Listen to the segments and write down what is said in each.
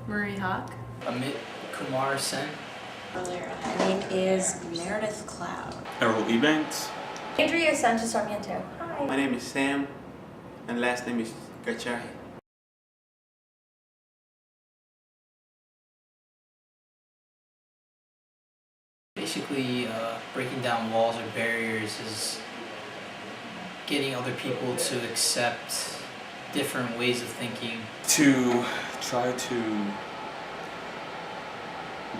Marie Hawk. Amit Kumar Sen. My name is Meredith Cloud. Errol Ebanks. Andrea Sanchez Sarmiento. Hi. My name is Sam, and last name is Gachahi. Basically, breaking down walls or barriers is getting other people to accept different ways of thinking. To try to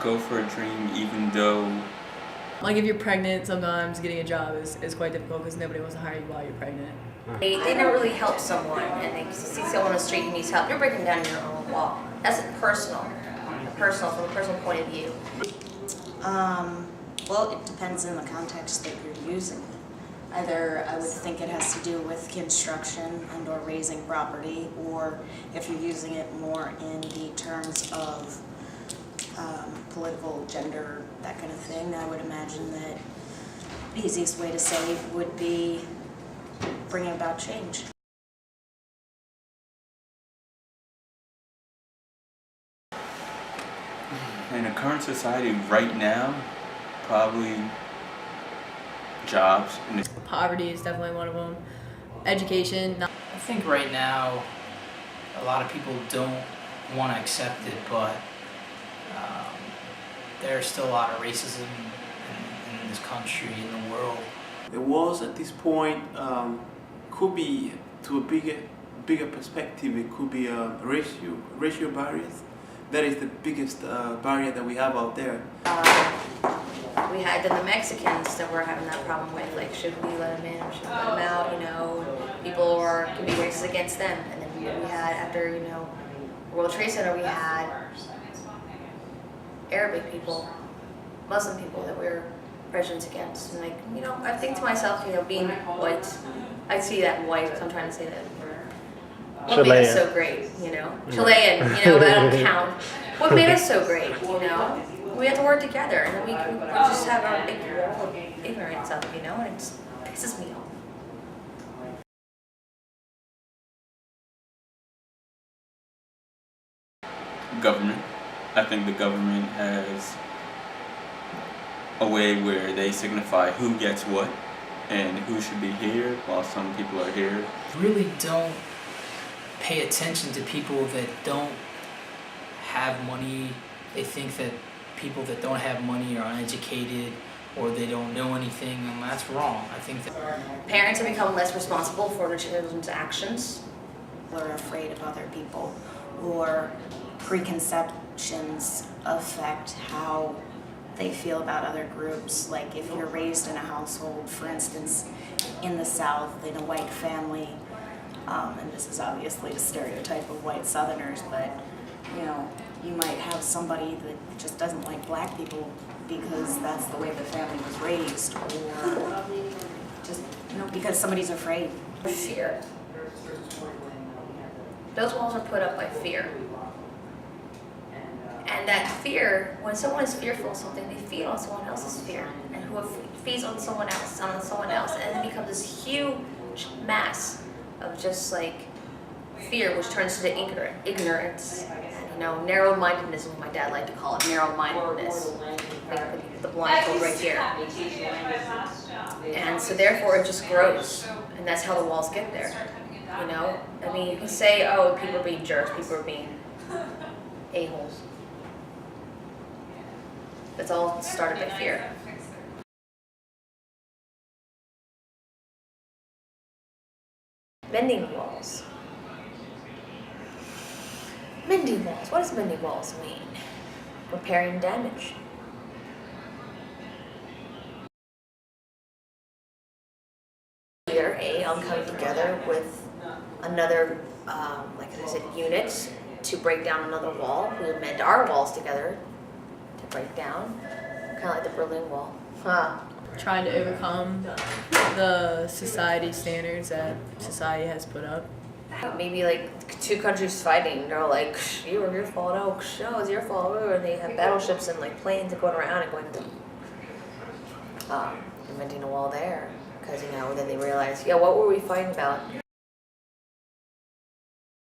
go for a dream even though... Like if you're pregnant, sometimes getting a job is quite difficult because nobody wants to hire you while you're pregnant. They never really help someone, and they see someone on the street who needs help. You're breaking down your own wall. That's personal from a personal point of view. Well, it depends on the context that you're using it. Either I would think it has to do with construction and or raising property, or if you're using it more in the terms of political, gender, that kind of thing, I would imagine that the easiest way to say would be bringing about change. In a current society right now, probably jobs. Poverty is definitely one of them. Education. I think right now, a lot of people don't want to accept it, but there's still a lot of racism in this country, in the world. The walls at this point could be, to a bigger perspective, it could be racial barriers. That is the biggest barrier that we have out there. We had the Mexicans that we're having that problem with, like, should we let them in or should we let them out, you know, people can be racist against them. And then we had, after, you know, World Trade Center, we had Arabic people, Muslim people that we were prejudiced against. And, like, you know, I think to myself, you know, being white, I see that white, because I'm trying to say that. What made us so great, you know? Chilean, you know, but I don't count. What made us so great, you know? We have to work together, and then we just have our big wall of ignorance of it, you know, and it just pisses me off. Government. I think the government has a way where they signify who gets what and who should be here while some people are here. Really don't pay attention to people that don't have money. They think that people that don't have money are uneducated or they don't know anything, and that's wrong. I think that Parents have become less responsible for their children's actions. Or afraid of other people, or preconceptions affect how they feel about other groups. Like if you're raised in a household, for instance, in the South, in a white family, and this is obviously a stereotype of white Southerners, but you know, you might have somebody that just doesn't like black people because that's the way the family was raised, or just, you know, because somebody's afraid. Fear. Those walls are put up by fear. And that fear, when someone is fearful of something, they feed on someone else's fear. And who feeds on someone else, and it becomes this huge mass of just like fear, which turns into ignorance. You know, narrow-mindedness is what my dad liked to call it, narrow-mindedness. Like the blindfold right here. And so therefore it just grows. And that's how the walls get there. You know? I mean, you can say, oh, people are being jerks, people are being a-holes. That's all started by fear. Mending walls. Mending walls. What does mending walls mean? Repairing damage. Here, I'm coming together with another, like I said, unit to break down another wall. We would mend our walls together to break down, kind of like the Berlin Wall. Trying to overcome the society standards that society has put up. Maybe like two countries fighting, they're like, you were your fault, oh, no, it's your fault, and they have battleships and like planes going around and going to inventing a wall there, because, you know, then they realize, yeah, what were we fighting about?